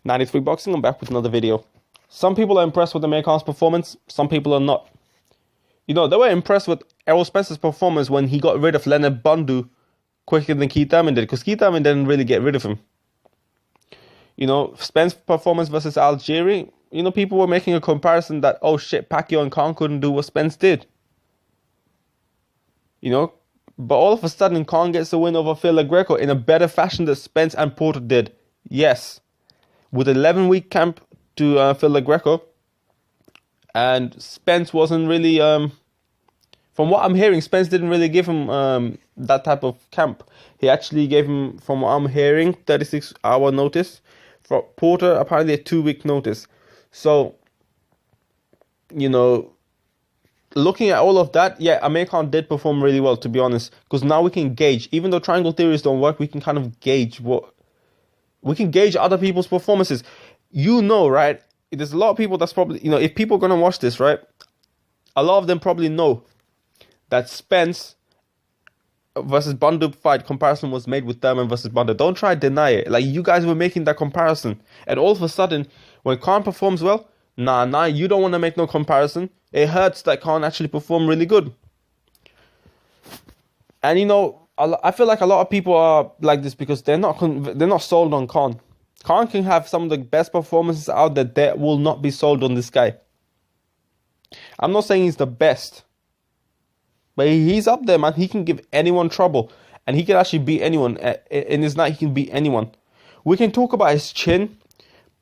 93 Boxing, I'm back with another video. Some people are impressed with Amir Khan's performance, some people are not. They were impressed with Errol Spence's performance when he got rid of Leonard Bundu quicker than Keith Thurman did, because Keith Thurman didn't really get rid of him. Spence's performance versus Algieri, people were making a comparison that, oh shit, Pacquiao and Khan couldn't do what Spence did. But all of a sudden, Khan gets a win over Phil Greco in a better fashion than Spence and Porter did. Yes. With an 11-week camp to Phil Greco. And Spence wasn't really, from what I'm hearing, Spence didn't really give him that type of camp. He actually gave him, from what I'm hearing, 36-hour notice. For Porter, apparently a 2-week notice. So, looking at all of that, yeah, Amir Khan did perform really well, to be honest. Because now we can gauge, even though triangle theories don't work, we can kind of gauge we can gauge other people's performances. Right? There's a lot of people that's probably, if people are going to watch this, right? A lot of them probably know that Spence versus Bundu fight comparison was made with Thurman versus Bundu. Don't try to deny it. Like, you guys were making that comparison. And all of a sudden, when Khan performs well, nah, you don't want to make no comparison. It hurts that Khan actually performed really good. And I feel like a lot of people are like this because they're not sold on Khan. Khan can have some of the best performances out there that will not be sold on this guy. I'm not saying he's the best, but he's up there, man. He can give anyone trouble, and he can actually beat anyone. In his night, he can beat anyone. We can talk about his chin,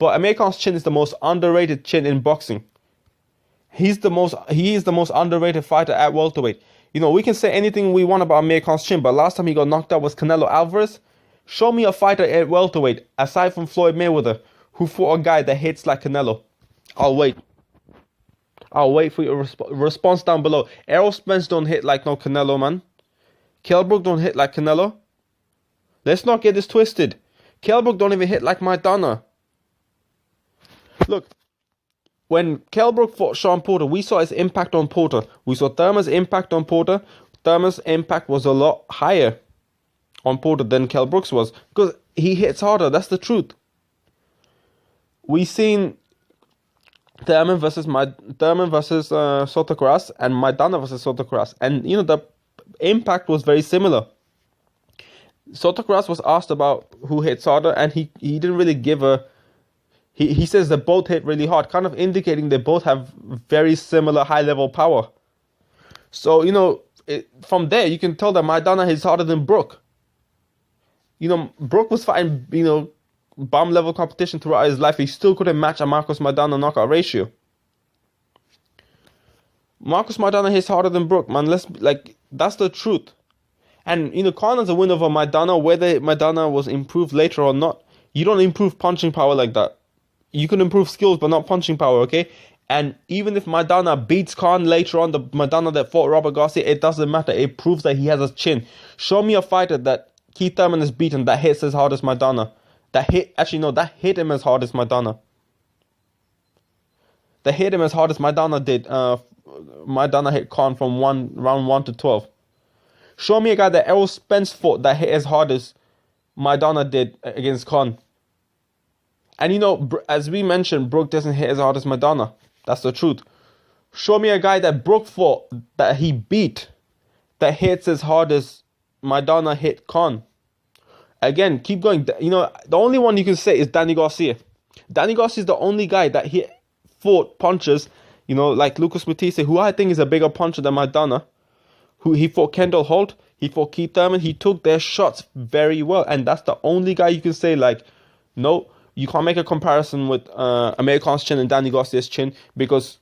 but Amir Khan's chin is the most underrated chin in boxing. He is the most underrated fighter at welterweight. We can say anything we want about Amir Khan's chin, but last time he got knocked out was Canelo Alvarez. Show me a fighter at welterweight, aside from Floyd Mayweather, who fought a guy that hits like Canelo. I'll wait for your response down below. Errol Spence don't hit like no Canelo, man. Kell Brook don't hit like Canelo. Let's not get this twisted. Kell Brook don't even hit like Maidana. Look, when Kell Brook fought Sean Porter, we saw his impact on Porter. We saw Thurman's impact on Porter. Thurman's impact was a lot higher on Porter than Kell Brook's was, because he hits harder. That's the truth. We seen Thurman versus Sotocaras and Maidana versus Sotocaras, and the impact was very similar. Sotocaras was asked about who hits harder, and he didn't really give a. He says they both hit really hard, kind of indicating they both have very similar high-level power. So, from there, you can tell that Maidana hits harder than Brook. Brook was fighting, bum-level competition throughout his life. He still couldn't match a Marcos Maidana knockout ratio. Marcos Maidana hits harder than Brook, man. That's the truth. And, Khan has a win over Maidana, whether Maidana was improved later or not. You don't improve punching power like that. You can improve skills, but not punching power, okay? And even if Maidana beats Khan later on, the Maidana that fought Robert Garcia, it doesn't matter. It proves that he has a chin. Show me a fighter that Keith Thurman has beaten that hits as hard as Maidana. That hit him as hard as Maidana. That hit him as hard as Maidana did. Maidana hit Khan from round 1 to 12. Show me a guy that Errol Spence fought that hit as hard as Maidana did against Khan. And as we mentioned, Brook doesn't hit as hard as Maidana. That's the truth. Show me a guy that Brook fought, that he beat, that hits as hard as Maidana hit Khan. Again, keep going. The only one you can say is Danny Garcia. Danny Garcia is the only guy that he fought punches, like Lucas Matisse, who I think is a bigger puncher than Maidana. Who he fought Kendall Holt, he fought Keith Thurman. He took their shots very well, and that's the only guy you can say no. You can't make a comparison with Amir Khan's chin and Danny Garcia's chin, because,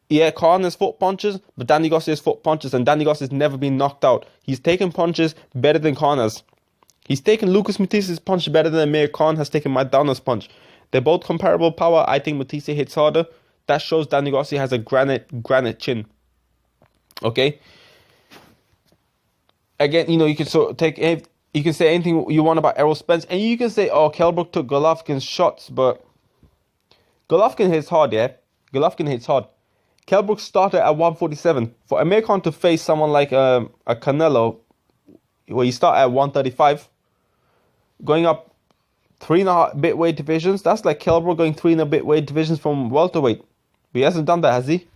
yeah, Khan has fought punches, but Danny Garcia has fought punches, and Danny Garcia has never been knocked out. He's taken punches better than Khan has. He's taken Lucas Matisse's punch better than Amir Khan has taken Maidana's punch. They're both comparable power. I think Matisse hits harder. That shows Danny Garcia has a granite chin. Okay? Again, you can you can say anything you want about Errol Spence, and you can say, oh, Kell Brook took Golovkin's shots, but Golovkin hits hard, yeah? Golovkin hits hard. Kell Brook started at 147. For Amir Khan to face someone like a Canelo, where you start at 135, going up 3.5 weight divisions. That's like Kell Brook going 3 weight divisions from welterweight. But he hasn't done that, has he?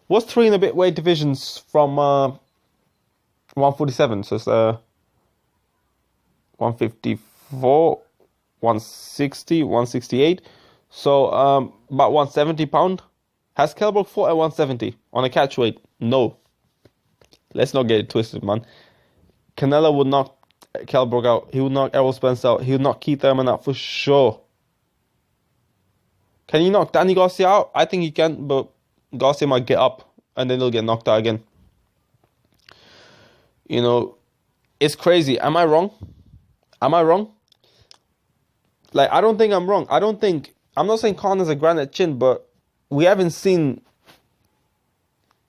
What's 3 weight divisions from 147? So it's 154, 160, 168. So about 170 pound. Has Kell Brook fought at 170 on a catch weight? No. Let's not get it twisted, man. Canelo would knock Kell Brook out. He would knock Errol Spence out. He would knock Keith Thurman out for sure. Can he knock Danny Garcia out? I think he can, but Garcia might get up and then he'll get knocked out again. You know, it's crazy. Am I wrong? Am I wrong? Like, I don't think I'm wrong. I'm not saying Khan has a granite chin, but we haven't seen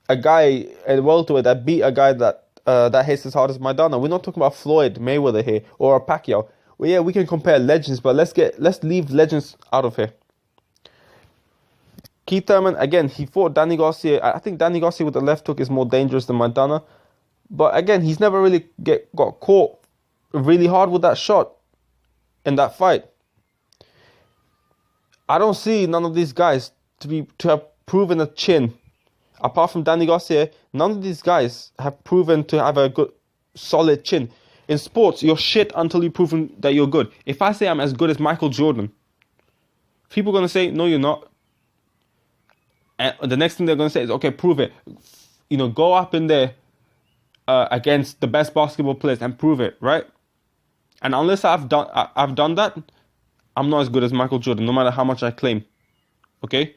a guy at welterweight that beat a guy that hits as hard as Maidana. We're not talking about Floyd Mayweather here or a Pacquiao. Well, yeah, we can compare legends, but let's leave legends out of here. Keith Thurman, again, he fought Danny Garcia. I think Danny Garcia with the left hook is more dangerous than Maidana. But again, he's never really got caught really hard with that shot in that fight. I don't see none of these guys to have proven a chin. Apart from Danny Garcia, none of these guys have proven to have a good, solid chin. In sports, you're shit until you've proven that you're good. If I say I'm as good as Michael Jordan, people are going to say, no, you're not. And the next thing they're going to say is, okay, prove it. You know, go up in there against the best basketball players and prove it, right? And unless I've done that, I'm not as good as Michael Jordan, no matter how much I claim. Okay?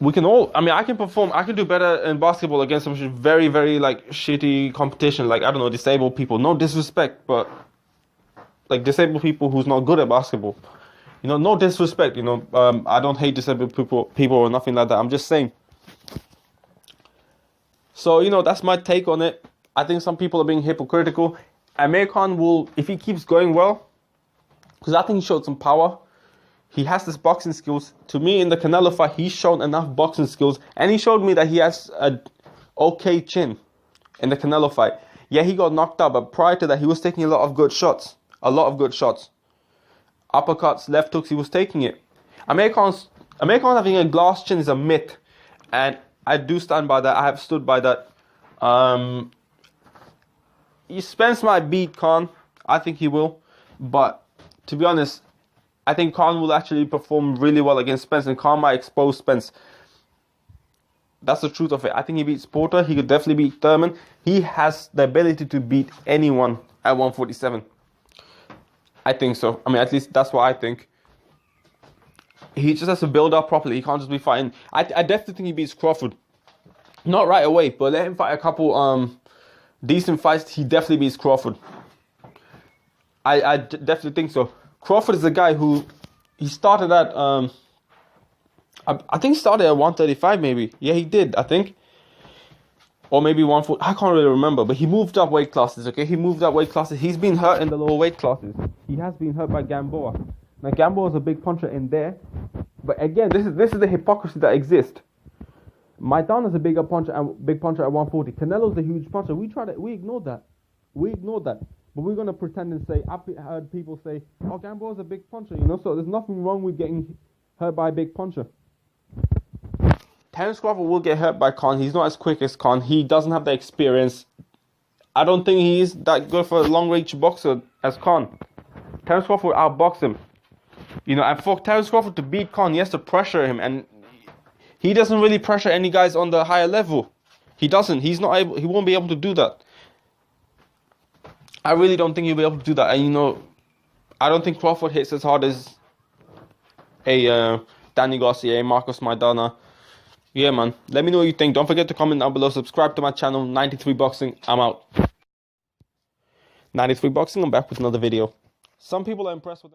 We can all, I mean, I can perform, I can do better in basketball against some very, very, like, shitty competition, like, I don't know, disabled people. No disrespect, but, like, disabled people who's not good at basketball. You know, no disrespect, you know, I don't hate disabled people or nothing like that. I'm just saying. So, you know, that's my take on it. I think some people are being hypocritical. Amir Khan will, if he keeps going well, because I think he showed some power. He has this boxing skills. To me, in the Canelo fight, he's shown enough boxing skills. And he showed me that he has a okay chin in the Canelo fight. Yeah, he got knocked out, but prior to that, he was taking a lot of good shots. A lot of good shots. Uppercuts, left hooks, he was taking it. Amir Khan having a glass chin is a myth. And I do stand by that. I have stood by that. Spence might beat Khan. I think he will. But to be honest, I think Khan will actually perform really well against Spence, and Khan might expose Spence. That's the truth of it. I think he beats Porter. He could definitely beat Thurman. He has the ability to beat anyone at 147. I think so. I mean, at least that's what I think. He just has to build up properly. He can't just be fighting. I definitely think he beats Crawford. Not right away, but let him fight a couple decent fights. He definitely beats Crawford. I definitely think so. Crawford is the guy who, he started at, I think he started at 135 maybe. Yeah, he did, I think. Or maybe 140, I can't really remember. But he moved up weight classes, okay? He moved up weight classes. He's been hurt in the lower weight classes. He has been hurt by Gamboa. Now, Gamboa is a big puncher in there. But again, this is the hypocrisy that exists. Maidana's a big puncher at 140. Canelo's a huge puncher. We ignored that. But we're going to pretend and say, I've heard people say, oh, Gamboa's a big puncher, you know, so there's nothing wrong with getting hurt by a big puncher. Terence Crawford will get hurt by Khan. He's not as quick as Khan. He doesn't have the experience. I don't think he's that good for a long-range boxer as Khan. Terence Crawford will outbox him. You know, and for Terence Crawford to beat Khan, he has to pressure him, and he doesn't really pressure any guys on the higher level. He doesn't. He won't be able to do that. I really don't think he'll be able to do that. And, you know, I don't think Crawford hits as hard as a Danny Garcia, Marcos Maidana. Yeah, man. Let me know what you think. Don't forget to comment down below. Subscribe to my channel, 93 Boxing. I'm out. 93 Boxing. I'm back with another video. Some people are impressed with